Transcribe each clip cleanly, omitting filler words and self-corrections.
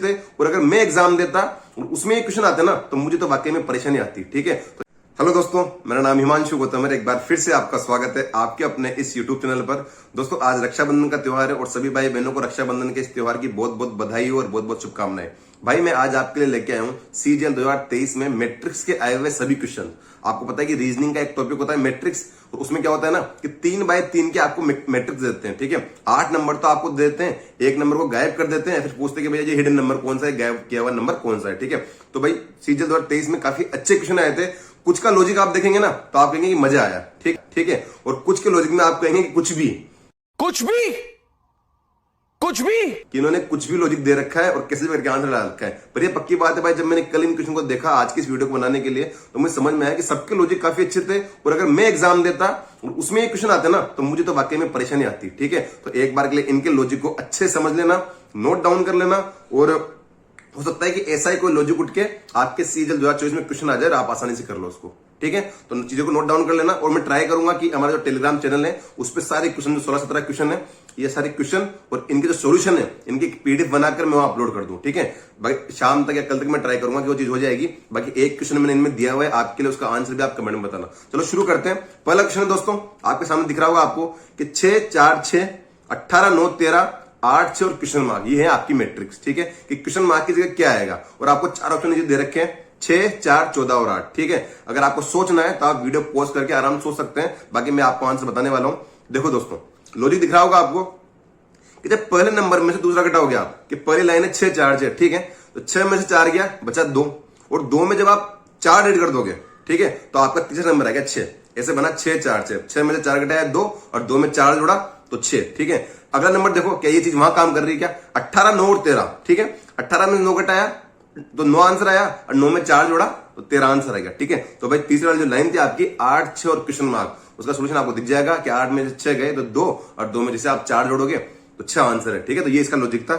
थे, और अगर मैं एग्जाम देता और उसमें ये क्वेश्चन आते ना तो मुझे तो वाकई में परेशानी आती। ठीक है, तो हेलो दोस्तों, मेरा नाम हिमांशु गौतम है। एक बार फिर से आपका स्वागत है आपके अपने इस यूट्यूब चैनल पर। दोस्तों, आज रक्षाबंधन का त्योहार है और सभी भाई बहनों को रक्षाबंधन के इस त्योहार की बहुत बहुत बधाई और बहुत बहुत शुभकामनाएं। भाई, मैं आज आपके लिए लेके आया हूँ सीजीएल 2023 में मैट्रिक्स के आए हुए सभी क्वेश्चन। आपको पता है कि रीजनिंग का एक टॉपिक होता है मैट्रिक्स, तो उसमें क्या होता है ना कि 3x3 के आपको मैट्रिक्स देते हैं। ठीक है, 8 नंबर तो आपको देते हैं, एक नंबर को गायब कर देते हैं, फिर पूछते हैं कि भैया ये हिडन नंबर कौन सा है, गायब किया हुआ नंबर कौन सा है। ठीक है, तो भाई सीजीएल 2023 में काफी अच्छे क्वेश्चन आए थे। कुछ का लॉजिक आप देखेंगे ना तो आप कहेंगे कि मजा आया। ठीक है, और कुछ के लॉजिक में आप कहेंगे कि कुछ भी कि इन्होंने कुछ भी लॉजिक दे रखा है और कैसे भी करके आंसर डाल रखा है। पर ये पक्की बात है भाई, जब मैंने कल इन क्वेश्चन को देखा आज की इस वीडियो को बनाने के लिए, तो मुझे समझ में आया कि सबके लॉजिक काफी अच्छे थे, और अगर मैं एग्जाम देता और उसमें ये क्वेश्चन आते ना तो मुझे तो वाकई में परेशानी आती। ठीक है, तो एक बार के लिए इनके लॉजिक को अच्छे समझ लेना, नोट डाउन कर लेना, और हो सकता है कि ऐसा ही कोई लॉजिक उठ के आपके सीजीएल 2024 में क्वेश्चन आ जाए और आप आसानी से कर लो उसको। ठीक है, तो चीजों को नोट डाउन कर लेना, और मैं ट्राई करूंगा कि हमारा जो टेलीग्राम चैनल है उस पर सारे क्वेश्चन, जो 16-17 क्वेश्चन है, ये सारे क्वेश्चन और इनके जो सॉल्यूशन है इनकी पीडीएफ बनाकर मैं वहां अपलोड कर दूं। ठीक है, बाकी शाम तक या कल तक मैं ट्राई करूंगा कि वो चीज हो जाएगी। बाकी एक क्वेश्चन मैंने इनमें दिया हुआ है आपके लिए, उसका आंसर भी आप कमेंट में बताना। चलो शुरू करते हैं। पहला क्वेश्चन है दोस्तों, आपके सामने दिख रहा होगा आपको कि 6, 4, 6, 18, 9, 13, 8, 6 और क्वेश्चन मार्क, ये है आपकी मैट्रिक्स। ठीक है, कि क्वेश्चन मार्क की जगह क्या आएगा, और आपको 4 ऑप्शन दे रखे हैं, 6, 4, 14 और 8। ठीक है, अगर आपको सोचना है तो आप वीडियो पॉज करके आराम से सोच सकते हैं, बाकी मैं आपको आंसर बताने वाला हूं। देखो दोस्तों, लॉजिक दिख रहा होगा आपको कि जब पहले नंबर में से दूसरा घटाओगे आप, कि पहली लाइन है 6, 4, 6। ठीक है, तो 6 में से 4 गया, बचा 2, और 2 में जब आप 4 ऐड कर दोगे, ठीक है, तो आपका तीसरा नंबर आएगा 6। ऐसे बना 6, 4, 6, 6 में से 4 घटाया 2, और 2 में 4 जोड़ा तो 6। ठीक है, अगला नंबर देखो, क्या ये चीज वहां काम कर रही है क्या? 18, 9 और 13। ठीक है, 18 में 9 घटाया तो 9 आंसर आया, और 9 में 4 जोड़ा तो 13 आंसर आएगा। ठीक है, तो भाई तीसरी वाली जो लाइन थी आपकी 8, 6 और क्वेश्चन मार्क, उसका सोल्यूशन आपको दिख जाएगा कि 8 में से 6 गए तो 2, और 2 में जैसे आप 4 जोड़ोगे तो 6 आंसर है। ठीक है, तो ये इसका लॉजिक था,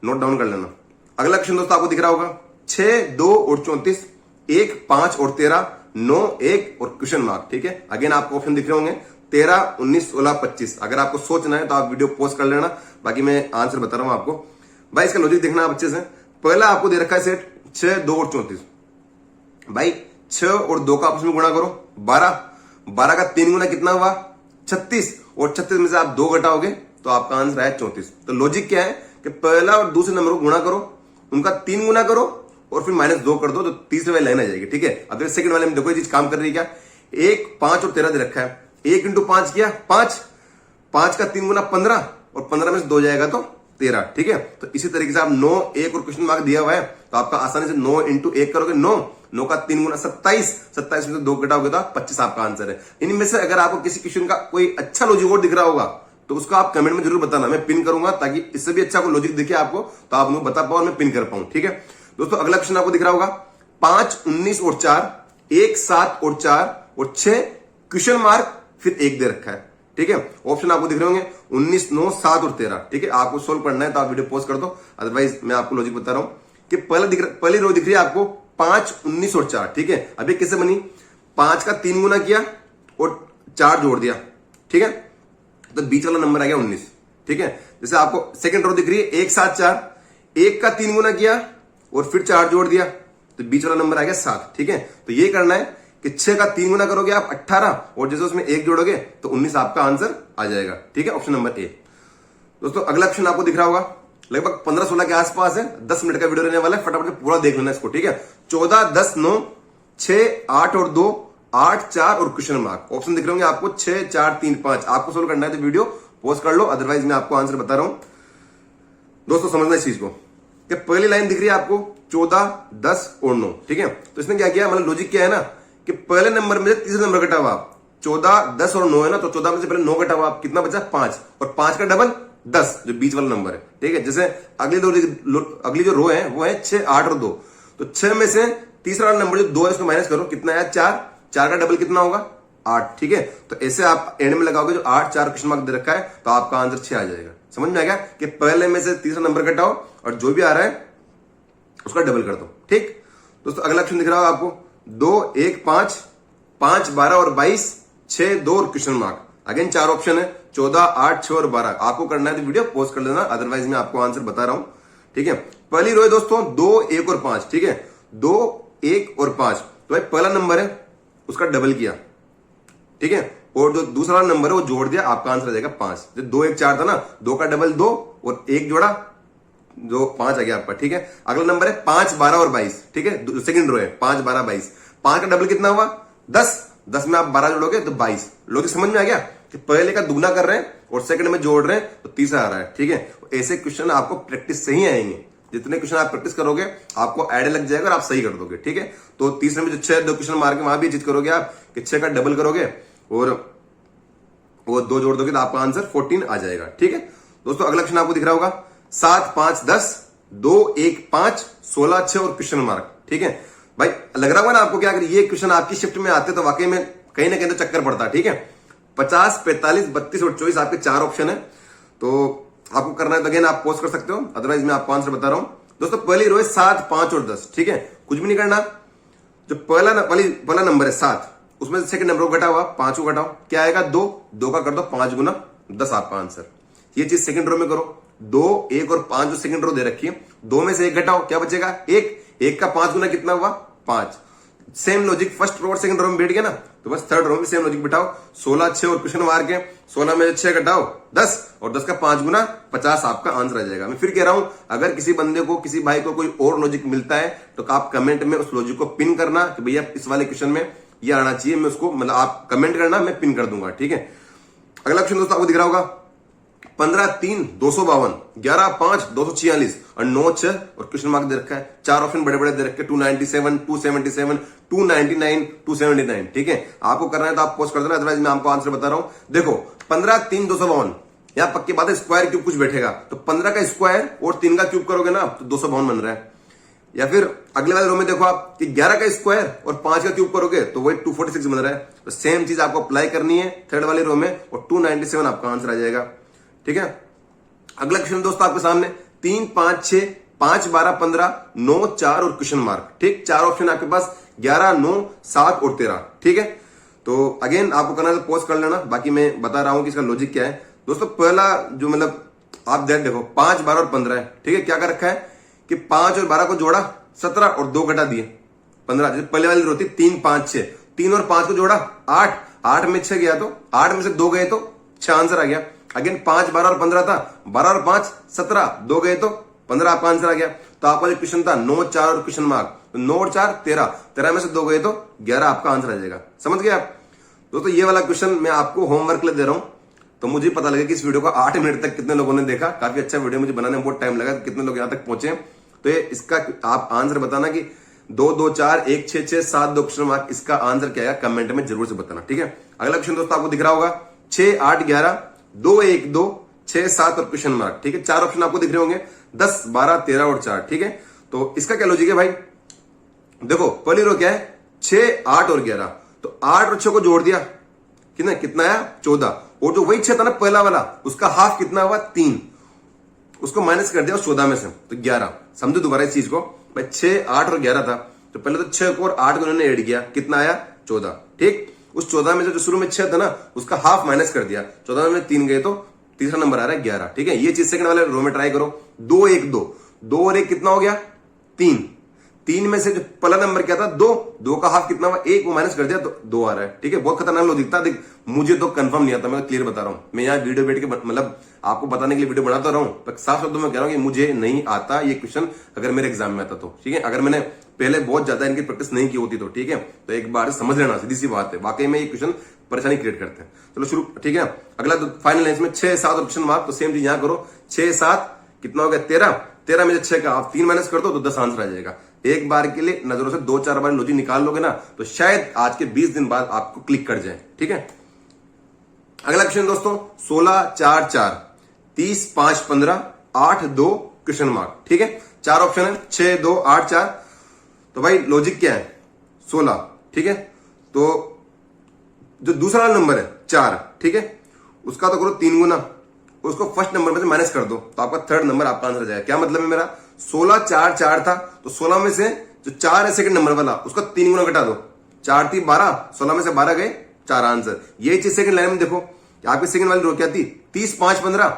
नोट डाउन कर लेना। अगला क्वेश्चन दोस्तों आपको दिख रहा होगा 6, 2 और 34, 1, 5 और 13, 9, 1 और क्वेश्चन मार्क। ठीक है, अगेन आपको ऑप्शन दिख रहे होंगे 13, 19, 16, 25। अगर आपको सोचना है तो आप वीडियो पॉज कर लेना, बाकी मैं आंसर बता रहा हूं आपको। भाई इसका लॉजिक देखना आप अच्छे से। पहला आपको दे रखा है सेट 6, 2 और 34। भाई 6 और 2 का आपस में गुणा करो 12, 12 का 3 गुना कितना हुआ 36, और 36 में से आप 2 घटाओगे तो आपका आंसर है 34। तो लॉजिक क्या है कि पहला और दूसरे नंबर को गुणा करो, उनका 3 गुना करो, और फिर -2 कर दो, तो तीसरे वाली लाइन आ जाएगी। ठीक है, अब सेकंड वाले में देखो ये चीज काम कर रही है क्या? 1, 5 और 13 दे रखा है, 1 × 5 किया 5, 5 का 3 गुना 15, और 15 में से 2 जाएगा तो 13। ठीक है, तो इसी तरीके से आप 9, 1 और क्वेश्चन मार्क दिया हुआ है, तो आपका आसानी से 9 × 1 करोगे 9, 9 का 3 गुना 27, 27 में से 2 घटाओगे तो 25 आपका आंसर है। इनमें से अगर आपको किसी क्वेश्चन का कोई अच्छा लॉजिक और दिख रहा होगा तो उसको आप कमेंट में जरूर बताना, मैं पिन करूंगा, ताकि इससे भी अच्छा कोई लॉजिक दिखे आपको तो आप मुझे बता पाओ और मैं पिन कर पाऊं। ठीक है दोस्तों, अगला क्वेश्चन आपको दिख रहा होगा 5, 19 और 4, 1, 7 और 4 और 6 क्वेश्चन मार्क, फिर 1 दे रखा है। ठीक है, ऑप्शन आपको दिख रहे होंगे 19, 9, 7 और 13। ठीक है, आपको सोल्व करना है तो आप वीडियो पॉज कर दो, अदरवाइज मैं आपको लॉजिक बता रहा हूं कि पहली रो दिख रही है आपको 5, 19 और 4। ठीक है, अभी कैसे बनी? 5 का 3 गुना किया और 4 जोड़ दिया। ठीक है, तो बीच वाला नंबर आ गया 19। ठीक है, जैसे आपको सेकंड रो दिख रही है 1, 7, 4, 1 का 3 गुना किया और फिर 4 जोड़ दिया, तो बीच वाला नंबर आ गया 7। ठीक है, तो ये करना है कि 6 का 3 गुना करोगे आप 18, और जैसे उसमें 1 जोड़ोगे तो 19 आपका आंसर आ जाएगा। ठीक है, ऑप्शन नंबर ए। दोस्तों अगला ऑप्शन आपको दिख रहा होगा लगभग 15-16 के आसपास है, 10 मिनट का वीडियो रहने वाला है, फटाफट से पूरा देख लेना इसको। ठीक है, 14, 10, 9, 6, 8 और 2, 8, 4 और क्वेश्चन मार्क। ऑप्शन दिख रहे होंगे आपको 6, 4, 3, 5। आपको सोल्व करना है तो वीडियो पॉज कर लो, अदरवाइज मैं आपको आंसर बता रहा हूं। दोस्तों समझना इस चीज को कि पहली लाइन दिख रही है आपको 14, 10 और 9। ठीक है, तो इसने क्या किया, मतलब लॉजिक क्या है ना कि पहले नंबर में से तीसरा नंबर घटा हुआ आप, 14, 10 और 9 है ना, तो 14 में से पहले 9 घटा हुआ आप, कितना बचा 5, और 5 का डबल 10 जो बीच वाला नंबर है। ठीक है, जैसे अगली जो रो है वो है 6, 8 और 2, तो 6 में से तीसरा वाला नंबर जो 2 है उसको माइनस करो, कितना आया 4, 4 का डबल कितना होगा 8। ठीक है, तो ऐसे आप एंड में लगाओगे जो 8, 4 क्वेश्चन मार्क दे रखा है, तो आपका आंसर 6 आ जाएगा। समझ में आएगा कि पहले में से तीसरा नंबर घटाओ और जो भी आ रहा है उसका डबल कर दो। ठीक दोस्तों, अगला ऑप्शन दिख रहा होगा आपको 2, 1, 5, 5, 12 और 22, 6, 2 और क्वेश्चन मार्क। अगेन 4 ऑप्शन है, 14, 8, 6 और 12। आपको करना है तो वीडियो पॉज कर लेना, अदरवाइज मैं आपको आंसर बता रहा हूं। ठीक है, पहली रो है दोस्तों 2, 1 और 5, ठीक है, 2, 1 और 5। तो भाई पहला नंबर है उसका डबल किया, ठीक है, और जो दूसरा नंबर है वो जोड़ दिया, आपका आंसर आ जाएगा 5। जो 2, 1, 4 था ना, 2 का डबल 2 और 1 जोड़ा, जो 5 आ गया आपका, ठीक है। अगला नंबर है 5, 12 और 22, ठीक है, सेकंड रो है 5, 12, 22। 5 का डबल कितना हुआ 10, 10 में आप 12 जोड़ोगे तो 22। लोग समझ में आ गया कि पहले का दुगना कर रहे हैं और सेकंड में जोड़ रहे हैं तो तीसरा आ रहा है, ठीक है। ऐसे क्वेश्चन आपको प्रैक्टिस से ही आएंगे, जितने क्वेश्चन आप प्रैक्टिस करोगे आपको ऐड लग जाएगा और आप सही कर दोगे, ठीक है। तो तीसरे में जो 6 दो क्वेश्चन मार के वहां भी चीज करोगे आप कि 6 का डबल करोगे और वो 2 जोड़ दोगे तो आपका आंसर 14 आ जाएगा, ठीक है दोस्तों। अगला क्वेश्चन आपको दिख रहा होगा 7, 5, 10, 2, 1, 5, 16, 6 और क्वेश्चन मार्क, ठीक है। भाई लग रहा होगा ना आपको क्या, अगर ये क्वेश्चन आपकी शिफ्ट में आते तो वाकई में कहीं ना कहीं तो चक्कर पड़ता, ठीक है। 50, 45, 32 और 24 आपके 4 ऑप्शन है, तो आपको करना है तो अगेन आप पोस्ट कर सकते हो, अदरवाइज मैं आपको आंसर बता रहा हूं दोस्तों। पहली रो है 7, 5 और 10, ठीक है, कुछ भी नहीं करना। जो पहला नंबर है 7, उसमें से सेकंड नंबर को घटा हुआ 5 को घटाओ, क्या आएगा 2 का कर दो 5 गुना 10 आपका आंसर। ये चीज सेकंड रो में करो, 2, 1 और 5 जो सेकंड रो दे रखी है, 2 में से 1 घटाओ, क्या बचेगा 1 का 5 गुना कितना हुआ 5। सेम लॉजिक फर्स्ट रो और सेकंड रो में बैठ गया ना, तो बस थर्ड रो में सेम लॉजिक बिठाओ, 16, 6 और क्वेश्चन मार के 16 में 6 घटाओ 10 और 10 का 5 गुना 50 आपका आंसर आ जाएगा। मैं फिर कह रहा हूं, अगर किसी बंदे को किसी भाई को कोई और लॉजिक मिलता है तो आप कमेंट में उस लॉजिक को पिन करना कि भैया इस वाले क्वेश्चन में ये आना चाहिए, मैं उसको मतलब आप कमेंट करना, मैं पिन कर दूंगा, ठीक है। अगला क्वेश्चन दोस्तों आपको दिख रहा होगा 15, 3, 252, 11, 5, 246 और 9, 6 और क्वेश्चन मार्क दे रखा है। 4 ऑप्शन बड़े बड़े दे रखे, 297, 277, 299, 279, ठीक है। आपको करना है तो आप पोस्ट कर देना, अदरवाइज मैं आपको आंसर बता रहा हूं। देखो 15, 3, 252, यहां पक्की बात है स्क्वायर क्यूब कुछ बैठेगा, तो 15 का स्क्वायर और 3 का क्यूब करोगे ना तो 252 बन रहा है। या फिर अगले वाले रो में देखो आप कि 11 का स्क्वायर और 5 का क्यूब करोगे तो वही 246 बन रहा है। तो सेम चीज आपको अप्लाई करनी है थर्ड वाले रो में और 297 आपका आंसर आ जाएगा, ठीक है। अगला क्वेश्चन दोस्तों आपके सामने 3, 5, 6, 5, 12, 15, 9, 4 और क्वेश्चन मार्क, ठीक। 4 ऑप्शन आपके पास 11, 9, 7 और 13, ठीक है। तो अगेन आपको करना है तो पोस्ट कर लेना, बाकी मैं बता रहा हूं कि इसका लॉजिक क्या है दोस्तों। पहला जो मतलब आप देखो 5, 12 और 15 है, ठीक है। क्या कर रखा है कि 5 और 12 को जोड़ा 17 और 2 घटा दिए 15। जैसे पहले वाली रोटी 3, 5, 6, 3 और 5 को जोड़ा 8, 8 में 6 गया तो 8 में से 2 गए तो 6 आंसर आ गया। अगेन 5, 12 और 15 था, 12 और 5 17, 2 गए तो 15 आपका आंसर आ गया। तो आपका जो क्वेश्चन था 9, 4 और क्वेश्चन मार्क, तो 9 और 4 13, 13 में से 2 गए तो 11 आपका आंसर आ जाएगा। समझ गए आप दोस्तों। ये वाला क्वेश्चन मैं आपको होमवर्क ले दे रहा हूं, तो मुझे पता लगा कि इस वीडियो को 8 मिनट तक कितने लोगों ने देखा। काफी अच्छा वीडियो, मुझे बनाने में बहुत टाइम लगा, कितने लोग यहां तक पहुंचे। तो ये इसका आप आंसर बताना कि 2, 2, 4, 1, 6, 6, 7, 2 क्वेश्चन मार्क, इसका आंसर क्या है कमेंट में जरूर से बताना, ठीक है। अगला क्वेश्चन दोस्तों आपको दिख रहा होगा 6, 8, 11, 2, 1, 2, 6, 7 और क्वेश्चन मार्क, ठीक है। 4 ऑप्शन आपको दिख रहे होंगे 10, 12, 13 और 4, ठीक है। तो इसका क्या लॉजिक है भाई, देखो पहली रो क्या है 6, 8 और 11, तो 8 और 6 को जोड़ दिया कितना आया 14, और जो वही 6 था ना पहला वाला, उसका हाफ कितना हुआ 3, उसको माइनस कर दिया उस 14 में से तो 11। समझो दोबारा इस चीज को भाई, 6, 8 और 11 था, तो पहले तो 6 को और 8 को उन्होंने ऐड किया, कितना आया 14, ठीक। उस 14 में से जो शुरू में 6 था ना उसका हाफ माइनस कर दिया, 14 में 3 गए तो तीसरा नंबर आ रहा है 11, ठीक है। ये चीज सेकंड वाले रो में ट्राई करो। 2, 1, 2, 2 और 1 कितना हो गया 3, 3 में से जो पहला नंबर क्या था 2, 2 का हाफ कितना हुआ 1, वो माइनस कर दिया तो 2 आ रहा है, ठीक है। बहुत खतरनाक लॉजिक था, देख मुझे तो कंफर्म नहीं आता, मैं क्लियर बता रहा हूं। मैं यहाँ वीडियो बैठ के मतलब आपको बताने के लिए वीडियो बनाता रहा हूं, पर साफ शब्दों में कह रहा हूं कि मुझे नहीं आता ये क्वेश्चन, अगर मेरे एग्जाम में आता तो, ठीक है। अगर मैंने पहले बहुत ज्यादा इनकी प्रैक्टिस नहीं की होती तो, ठीक है। तो एक बार समझ लेना, सीधी सी बात है, वाकई में ये क्वेश्चन परेशानी क्रिएट करते हैं। चलो शुरू, ठीक है। अगला तो फाइनल इसमें 6, 7 और क्वेश्चन मार्क, तो सेम चीज यहां करो 6, 7 कितना हो गया 13, 13 में से 6 का आप 3 माइनस कर दो तो 10 आंसर आ जाएगा। एक बार के लिए नजरों से 2-4 बार लॉजिक निकाल लोगे ना तो शायद आज के 20 दिन बाद आपको क्लिक कर जाए, ठीक है। अगला क्वेश्चन दोस्तों 16, 4, 4, 30, 5, 15, 8, 2 क्वेश्चन मार्क, ठीक है। 4 ऑप्शन है 6, 2, 8, 4। तो भाई लॉजिक क्या है 16, ठीक है। तो जो दूसरा नंबर है 4, ठीक है, उसका तो करो 3 गुना, उसको फर्स्ट नंबर में से माइनस कर दो तो आपका थर्ड नंबर आपका आंसर आ जाएगा। क्या मतलब है मेरा 16, 4, 4 था, तो 16 में से जो 4 है सेकंड नंबर वाला उसका 3 गुना घटा दो, 4, 3, 12, 16 में से 12 गए 4 आंसर। यही चीज सेकंड लाइन में देखो, आपकी सेकंड वाली रो क्या थी 30, 5, 15,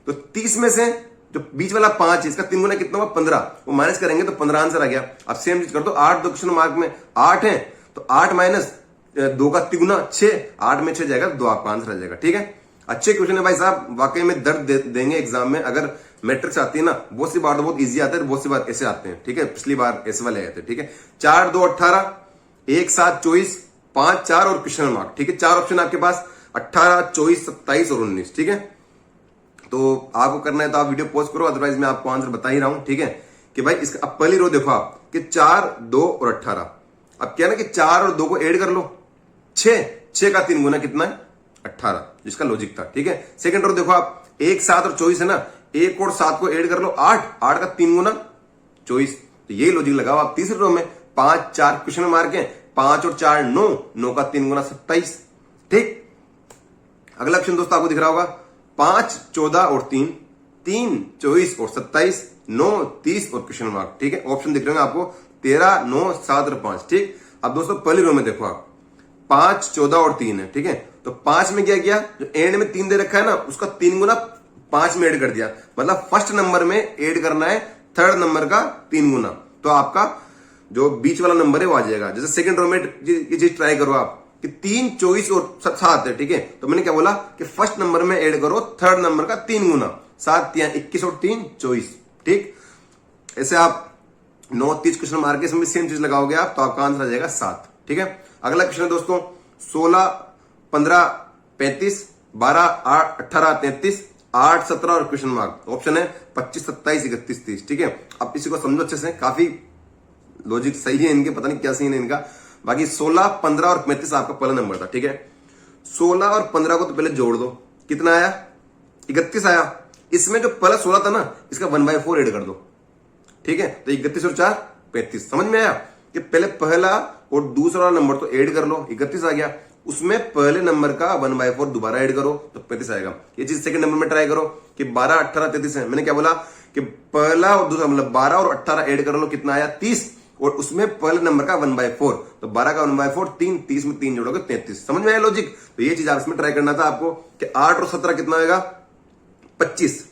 तो 30 में से जो बीच वाला 5 है इसका 3 गुना कितना हुआ 15, वो माइनस करेंगे तो 15 आंसर आ गया। अब सेम चीज कर दो 8 दो क्वेश्चन मार्क में 8 है तो 8 माइनस 2 का 3 गुना 6, 8 में 6 जाएगा 2 आपका आंसर आ जाएगा। ठीक है, अच्छे क्वेश्चन है भाई साहब, वाकई में दर्द देंगे एग्जाम में। अगर मैट्रिक्स आती है ना बहुत सी बार तो बहुत इजी आते हैं, बहुत सी बार ऐसे आते हैं। ठीक है, पिछली बार ऐसे वाले आए थे। ठीक है, 4 2 18, 1 7 24, 5 4 और क्वेश्चन मार्क। ठीक है, 4 ऑप्शन आपके पास 18 24 27 और 19। ठीक है, तो आपको करना है तो आप वीडियो पॉज करो, अदरवाइज मैं आपको आंसर बता ही रहा हूं। ठीक है, कि भाई इसका अब पहली रो देखो आप कि 4 2 और 18। अब क्या ना कि 4 और 2 को ऐड कर लो, 6 का 3 गुना कितना है 18, जिसका लॉजिक था। ठीक है, सेकंड रो देखो आप 1 7 और 24 है ना, 1 और 7 को ऐड कर लो 8 का 3 गुना 24, तो यही लॉजिक लगाओ आप तीसरी रो में। 5 4 क्वेश्चन मार्क है, 5 और 4 9 का 3 गुना 27। ठीक, अगला ऑप्शन दोस्तों आपको दिख रहा होगा 5 14 और 3, 3 24 और 27, 9 30 और क्वेश्चन मार्क। ठीक है, ऑप्शन दिख रहे हैं आपको 13 9 7 और 5। ठीक, अब दोस्तों पहली रो में देखो आप 5 14 और 3 है। ठीक है, तो 5 में क्या किया, जो एंड में 3 दे रखा है ना उसका 3 गुना 5 में ऐड कर दिया, मतलब फर्स्ट नंबर में ऐड करना है थर्ड नंबर का 3 गुना, तो आपका जो बीच वाला नंबर है वो आ जाएगा। जैसे सेकंड रो में ये चीज ट्राई करो आप कि 3 24 और 7 है। ठीक है, तो मैंने क्या बोला कि फर्स्ट नंबर में ऐड करो थर्ड नंबर का 3 गुना, 7 3 21 और 3 24। ठीक, ऐसे आप 9 30 क्वेश्चन मार के इसमें सेम चीज लगाओगे आप तो आपका आंसर आ जाएगा 7। ठीक है, अगला क्वेश्चन है दोस्तों 16 15 35, 12 8 18 33, 8 17 और क्वेश्चन मार्क। ऑप्शन है 25 27 31 30। ठीक है, अब इसी को समझो अच्छे से, काफी लॉजिक सही है इनके, पता नहीं क्या सही है इनका। बाकी 16 15 और 35 आपका पहला नंबर था। ठीक है, 16 और 15 को तो पहले जोड़ दो, कितना आया 31 आया। इसमें जो पहला 16 था ना इसका 1/4 ऐड कर दो। ठीक है, तो 31 और 4 35। समझ में आया कि पहले पहला और दूसरा नंबर तो ऐड कर लो, 31 आ गया, उसमें पहले नंबर का 1/4 दोबारा ऐड करो तो 35 आएगा। ये चीज सेकंड नंबर में ट्राई करो कि 12 18 33 है। मैंने क्या बोला कि पहला और दूसरा मतलब 12 और 18 ऐड कर लो, कितना आया 30, और उसमें पहले नंबर का 1/4, तो 12 का 1/4 3, 30 में 3 जोड़ोगे 33। समझ में आया लॉजिक? तो ये चीज आप इसमें ट्राई करना था आपको कि 8 और 17 कितना आएगा 25।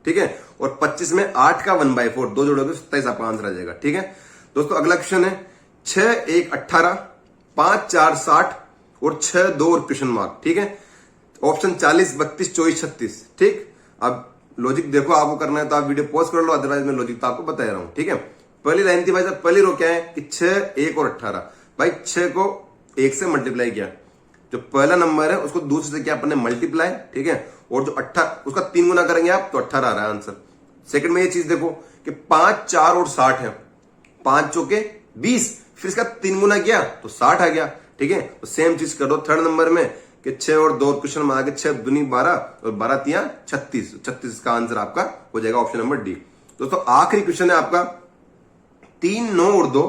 ठीक है, और 25 में 8 का 1/4 2 जोड़ोगे 27 आपका आंसर आ जाएगा। ठीक है दोस्तों, अगला क्वेश्चन है 6 1 18, 5 4 60 और 6 2 और क्वेश्चन मार्क। ठीक है, ऑप्शन 40 32 24 36। ठीक, अब लॉजिक देखो, आपको करना है तो आप वीडियो पॉज कर लो, अदरवाइज मैं लॉजिक तो आपको बता रहा हूं। ठीक है, पहली लाइन थी भाई साहब, पहली रो क्या है कि 6 1 और 18। भाई 6 को 1 से मल्टीप्लाई किया, जो पहला नंबर है उसको दूसरे से किया अपने मल्टीप्लाई। ठीक है, और जो 18 उसका 3 गुना करेंगे आप तो 18 आ रहा है आंसर। सेकंड में ये चीज देखो कि 5 4 और 60 है, 5 चौके 20, फिर इसका 3 गुना किया तो 60 आ गया। ठीक है, तो सेम चीज कर दो थर्ड नंबर में कि 6 और 2 क्वेश्चन में आगे 6 दूनी 12 और 12 तिया 36, 36 का आंसर आपका हो जाएगा ऑप्शन नंबर डी। दोस्तों आखिरी क्वेश्चन है आपका 3 9 और 2,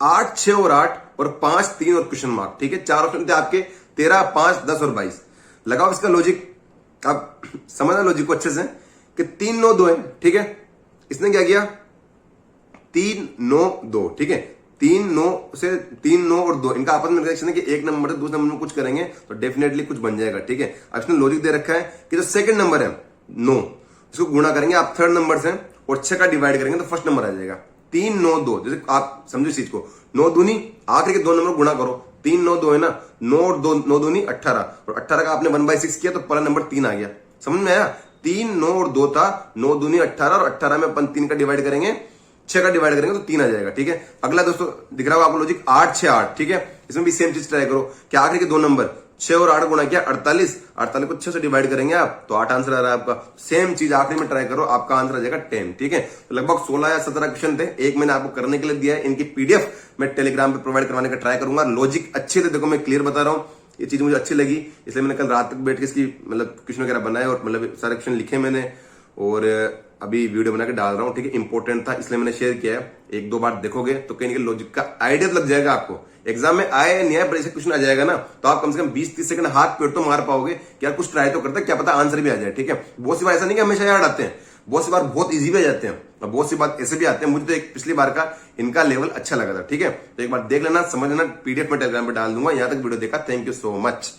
8 6 और 8 और 5 3 और क्वेश्चन मार्क। ठीक है, चार ऑप्शन थे आपके 13 5 10 और 22। लगाओ इसका लॉजिक, अब समझना लॉजिक को अच्छे से कि 3 9 2 है। ठीक है, इसने क्या किया 3 9 2। ठीक है, 3 9 और 2 इनका आपस में रिलेशन है कि एक नंबर से दूसरे नंबर में कुछ करेंगे तो डेफिनेटली कुछ बन जाएगा। ठीक है, अब इसने लॉजिक दे रखा है कि जो सेकंड नंबर है 9, इसको गुणा करेंगे आप थर्ड नंबर से और 6 का डिवाइड करेंगे तो फर्स्ट नंबर आ जाएगा 3 9 2। जैसे आप समझो इस चीज को, 9 दूनी आखिर के 2 नंबर गुणा करो, 3 9 2 है ना, 9 और 2 9 दूनी 18 और 18 का आपने 1/6 किया तो पहला नंबर 3 आ गया। समझ में आया? 3 9 और 2 था, 9 दूनी 18 और 18 में अपन 3 का डिवाइड करेंगे, 6 का डिवाइड करेंगे तो 3 आ जाएगा। ठीक है, अगला दोस्तों दिख रहा होगा आपको लॉजिक 8 6 8। ठीक है, इसमें भी सेम चीज ट्राई करो कि आखिर के 2 नंबर 6 और 8 गुणा किया 48, 48 को 6 से डिवाइड करेंगे आप तो 8 आंसर आ रहा है आपका। सेम चीज आखिरी में ट्राई करो, आपका आंसर आ जाएगा 10। ठीक है, तो लगभग 16 या 17 क्वेश्चन थे, एक मैंने आपको करने के लिए दिया है। इनकी पीडीएफ मैं टेलीग्राम पे प्रोवाइड करवाने का ट्राई करूंगा। लॉजिक अच्छे थे, देखो मैं क्लियर बता रहा हूँ, ये चीज मुझे अच्छी लगी इसलिए मैंने कल रात तक बैठ के इसकी मतलब क्वेश्चन वगैरह बनाए और मतलब सारे क्वेश्चन लिखे मैंने और अभी वीडियो बना के डाल रहा हूँ। ठीक है, इंपॉर्टेंट था इसलिए मैंने शेयर किया है। एक दो बार देखोगे तो कहीं ना कहीं लॉजिक का आइडिया लग जाएगा आपको। एग्जाम में आए नहीं आए पर ऐसे क्वेश्चन आ जाएगा ना तो आप कम से कम 20-30 सेकंड हाथ पेड़ तो मार पाओगे कि यार कुछ ट्राई तो करते, क्या पता आंसर भी आ जाए। ठीक है, बहुत सी बार ऐसा नहीं कि हमेशा याद आते हैं, बहुत सी बार बहुत इजी भी आ जाते हैं और बहुत सी बात ऐसे भी आते हैं। मुझे तो एक पिछली बार का इनका लेवल अच्छा लगा था। ठीक है, तो एक बार देख लेना, समझ लेना, पीडीएफ में टेलीग्राम पे डाल दूंगा। यहां तक वीडियो देखा, थैंक यू सो मच।